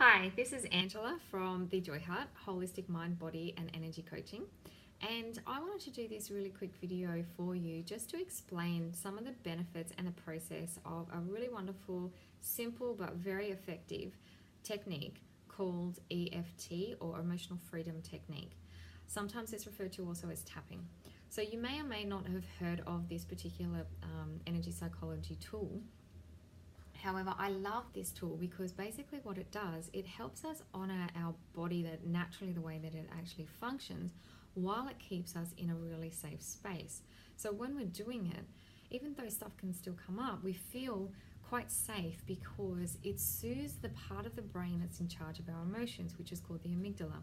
Hi, this is Angela from TheJoyHut, Holistic Mind, Body and Energy Coaching. And I wanted to do this really quick video for you just to explain some of the benefits and the process of a really wonderful, simple but very effective technique called EFT, or Emotional Freedom Technique. Sometimes it's referred to also as tapping. So you may or may not have heard of this particular energy psychology tool. However, I love this tool because basically what it does, it helps us honor our body that naturally the way that it actually functions while it keeps us in a really safe space. So when we're doing it, even though stuff can still come up, we feel quite safe because it soothes the part of the brain that's in charge of our emotions, which is called the amygdala.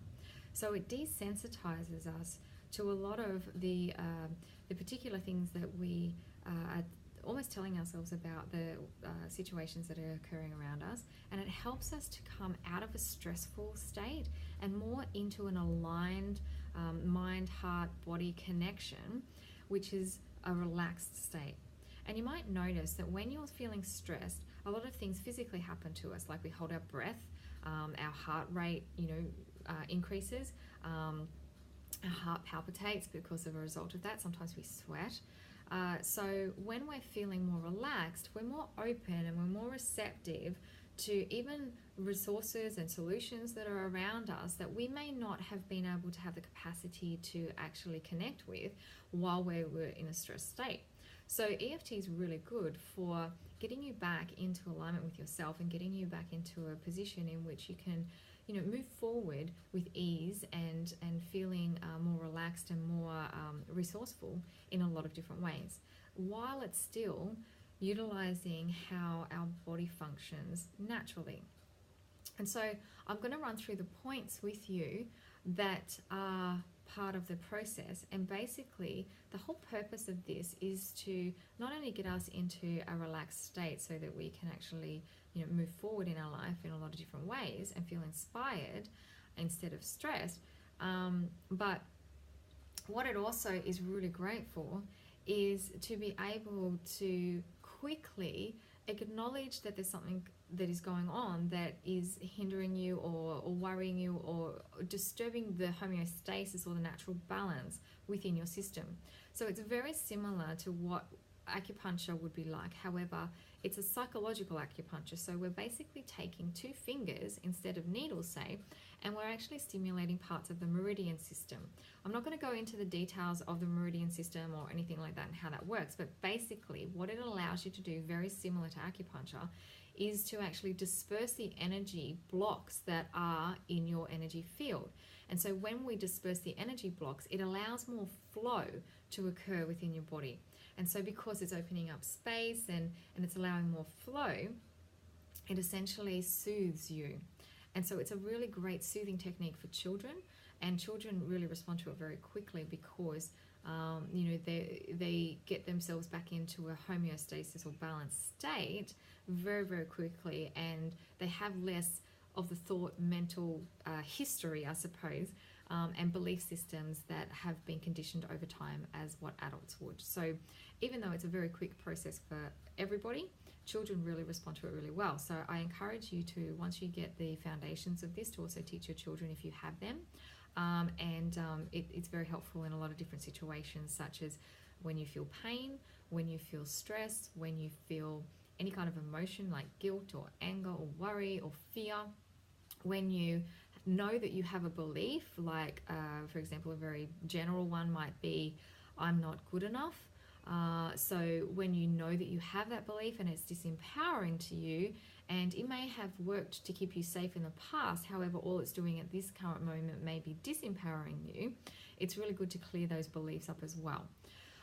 So it desensitizes us to a lot of the particular things that we are almost telling ourselves about the situations that are occurring around us, and it helps us to come out of a stressful state and more into an aligned mind, heart, body connection, which is a relaxed state. And you might notice that when you're feeling stressed, a lot of things physically happen to us, like we hold our breath, our heart rate, increases, our heart palpitates because of a result of that. Sometimes we sweat. So when we're feeling more relaxed, we're more open and we're more receptive to even resources and solutions that are around us that we may not have been able to have the capacity to actually connect with while we were in a stressed state. So EFT is really good for getting you back into alignment with yourself and getting you back into a position in which you can move forward with ease and feeling more relaxed and more resourcement in a lot of different ways, while it's still utilizing how our body functions naturally. And so I'm going to run through the points with you that are part of the process. And basically, the whole purpose of this is to not only get us into a relaxed state so that we can actually move forward in our life in a lot of different ways and feel inspired instead of stressed, but what it also is really great for is to be able to quickly acknowledge that there's something that is going on that is hindering you or worrying you or disturbing the homeostasis or the natural balance within your system. So it's very similar to what acupuncture would be like. However, it's a psychological acupuncture. So we're basically taking two fingers instead of needles, say, and we're actually stimulating parts of the meridian system. I'm not going to go into the details of the meridian system or anything like that and how that works, but basically what it allows you to do, very similar to acupuncture, is to actually disperse the energy blocks that are in your energy field. And so when we disperse the energy blocks, it allows more flow to occur within your body. And so because it's opening up space and it's allowing more flow, it essentially soothes you. And so it's a really great soothing technique for children, and children really respond to it very quickly because they get themselves back into a homeostasis or balanced state very, very quickly, and they have less of the thought mental history, I suppose, and belief systems that have been conditioned over time as what adults would. So even though it's a very quick process for everybody, children really respond to it really well. So I encourage you to, once you get the foundations of this, to also teach your children if you have them. It's very helpful in a lot of different situations, such as when you feel pain, when you feel stress, when you feel any kind of emotion like guilt or anger or worry or fear, when you know that you have a belief, like for example, a very general one might be, I'm not good enough. So when you know that you have that belief and it's disempowering to you, and it may have worked to keep you safe in the past, however, all it's doing at this current moment may be disempowering you, it's really good to clear those beliefs up as well.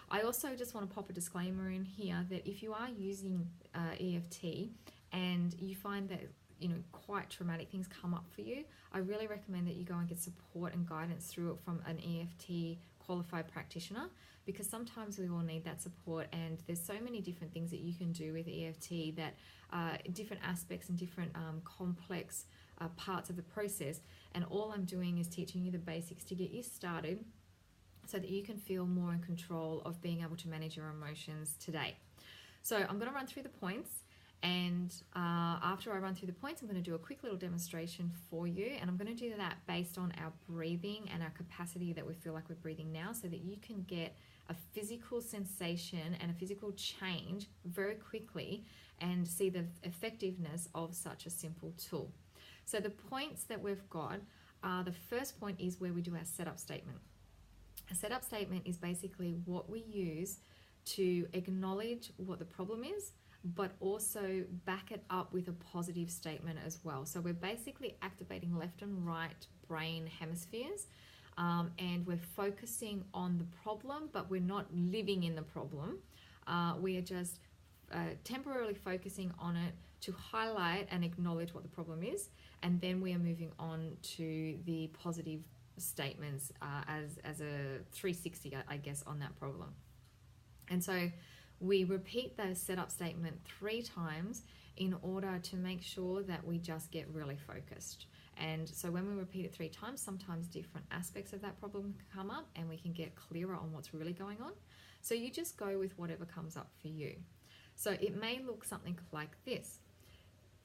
I also just want to pop a disclaimer in here that if you are using EFT and you find that quite traumatic things come up for you, I really recommend that you go and get support and guidance through it from an EFT qualified practitioner, because sometimes we all need that support, and there's so many different things that you can do with EFT, that different aspects and different complex parts of the process, and all I'm doing is teaching you the basics to get you started so that you can feel more in control of being able to manage your emotions today. So I'm going to run through the points, And after I run through the points, I'm going to do a quick little demonstration for you. And I'm going to do that based on our breathing and our capacity that we feel like we're breathing now, so that you can get a physical sensation and a physical change very quickly and see the effectiveness of such a simple tool. So the points that we've got are, the first point is where we do our setup statement. A setup statement is basically what we use to acknowledge what the problem is, but also back it up with a positive statement as well. So we're basically activating left and right brain hemispheres, and we're focusing on the problem, but we're not living in the problem. We are just temporarily focusing on it to highlight and acknowledge what the problem is, and then we are moving on to the positive statements as a 360, I guess, on that problem. And so we repeat the setup statement 3 times in order to make sure that we just get really focused. And so when we repeat it 3 times, sometimes different aspects of that problem can come up and we can get clearer on what's really going on. So you just go with whatever comes up for you. So it may look something like this.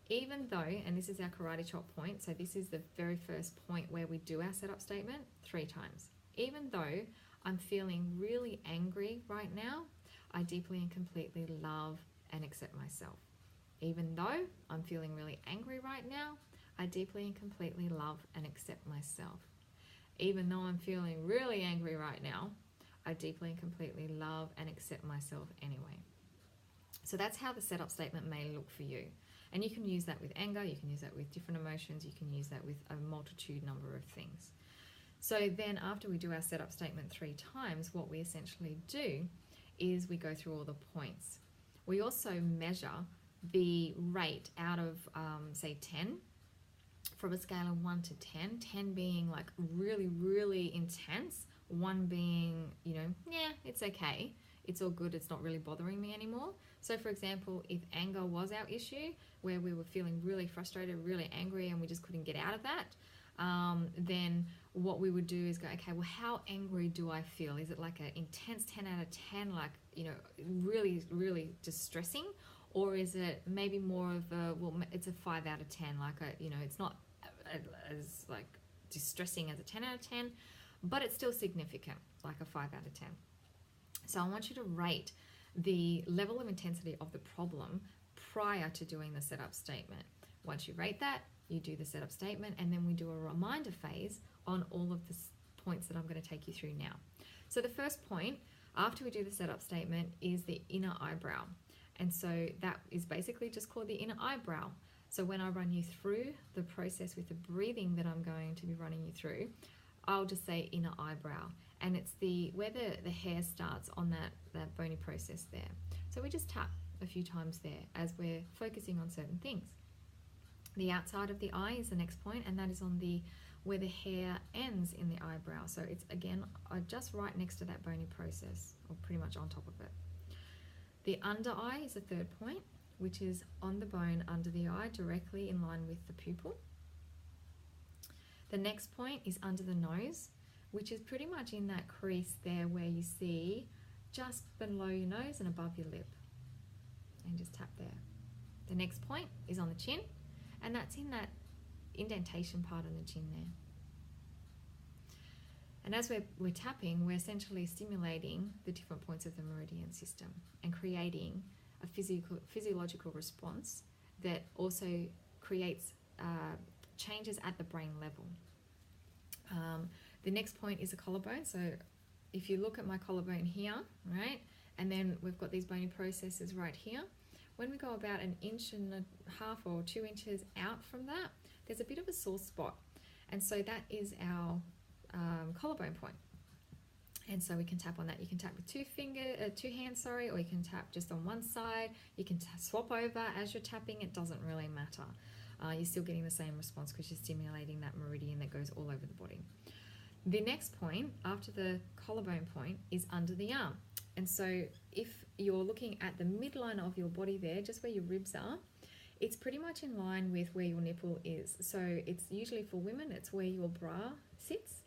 Even though, and this is our karate chop point, so this is the very first point where we do our setup statement 3 times. Even though I'm feeling really angry right now, I deeply and completely love and accept myself. Even though I'm feeling really angry right now, I deeply and completely love and accept myself. Even though I'm feeling really angry right now, I deeply and completely love and accept myself anyway. So that's how the setup statement may look for you. And you can use that with anger, you can use that with different emotions, you can use that with a multitude number of things. So then after we do our setup statement 3 times, what we essentially do is we go through all the points. We also measure the rate out of, say, 10, from a scale of 1 to 10, 10 being like really, really intense, 1 being, you know, yeah, it's okay, it's all good, it's not really bothering me anymore. So for example, if anger was our issue, where we were feeling really frustrated, really angry, and we just couldn't get out of that, then what we would do is go, okay, well, how angry do I feel? Is it like an intense 10 out of 10, like, you know, really, really distressing? Or is it maybe more of a, well, it's a 5 out of 10, like a, you know, it's not as like distressing as a 10 out of 10, but it's still significant, like a 5 out of 10. So I want you to rate the level of intensity of the problem prior to doing the setup statement. Once you rate that, you do the setup statement, and then we do a reminder phase on all of the points that I'm going to take you through now. So the first point, after we do the setup statement, is the inner eyebrow. And so that is basically just called the inner eyebrow. So when I run you through the process with the breathing that I'm going to be running you through, I'll just say inner eyebrow. And it's where the hair starts on that bony process there. So we just tap a few times there as we're focusing on certain things. The outside of the eye is the next point, and that is on where the hair ends in the eyebrow. So it's again just right next to that bony process, or pretty much on top of it. The under eye is the third point, which is on the bone under the eye, directly in line with the pupil. The next point is under the nose, which is pretty much in that crease there where you see just below your nose and above your lip. And just tap there. The next point is on the chin, and that's in that indentation part on the chin there. And as we're tapping, we're essentially stimulating the different points of the meridian system and creating a physiological response that also creates changes at the brain level. The next point is the collarbone. So if you look at my collarbone here, right, and then we've got these bony processes right here, when we go about 1.5 inches or 2 inches out from that, there's a bit of a sore spot. And so that is our collarbone point. And so we can tap on that. You can tap with 2 hands, or you can tap just on one side. You can swap over as you're tapping. It doesn't really matter. You're still getting the same response because you're stimulating that meridian that goes all over the body. The next point after the collarbone point is under the arm. And so if you're looking at the midline of your body there, just where your ribs are, it's pretty much in line with where your nipple is. So it's usually for women, it's where your bra sits.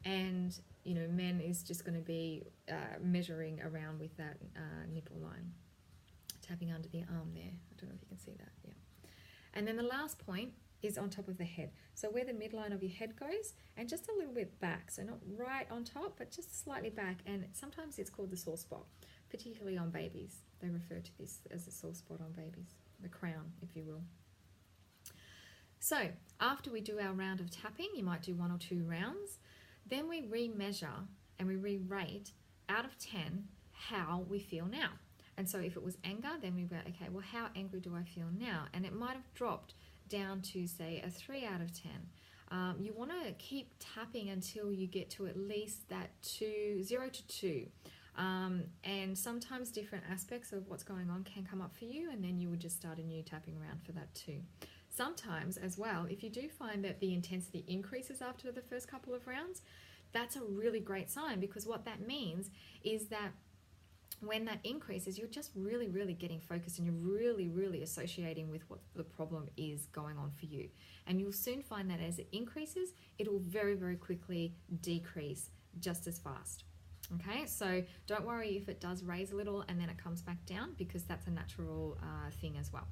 And, you know, men is just going to be measuring around with that nipple line. tapping under the arm there. I don't know if you can see that. Yeah. And then the last point is on top of the head. So where the midline of your head goes, and just a little bit back. So not right on top, but just slightly back. And sometimes it's called the sore spot, particularly on babies. They refer to this as a sore spot on babies, the crown, if you will. So after we do our round of tapping, you might do 1 or 2 rounds. Then we re-measure and we re-rate out of 10 how we feel now. And so if it was anger, then we go, okay, well, how angry do I feel now? And it might have dropped down to, say, a 3 out of 10. You want to keep tapping until you get to at least that 0 to 2. And sometimes different aspects of what's going on can come up for you, and then you would just start a new tapping round for that too. Sometimes as well, if you do find that the intensity increases after the first couple of rounds, that's a really great sign, because what that means is that when that increases, you're just really, really getting focused, and you're really, really associating with what the problem is going on for you. And you'll soon find that as it increases, it will very, very quickly decrease just as fast. Okay, so don't worry if it does raise a little and then it comes back down, because that's a natural thing as well.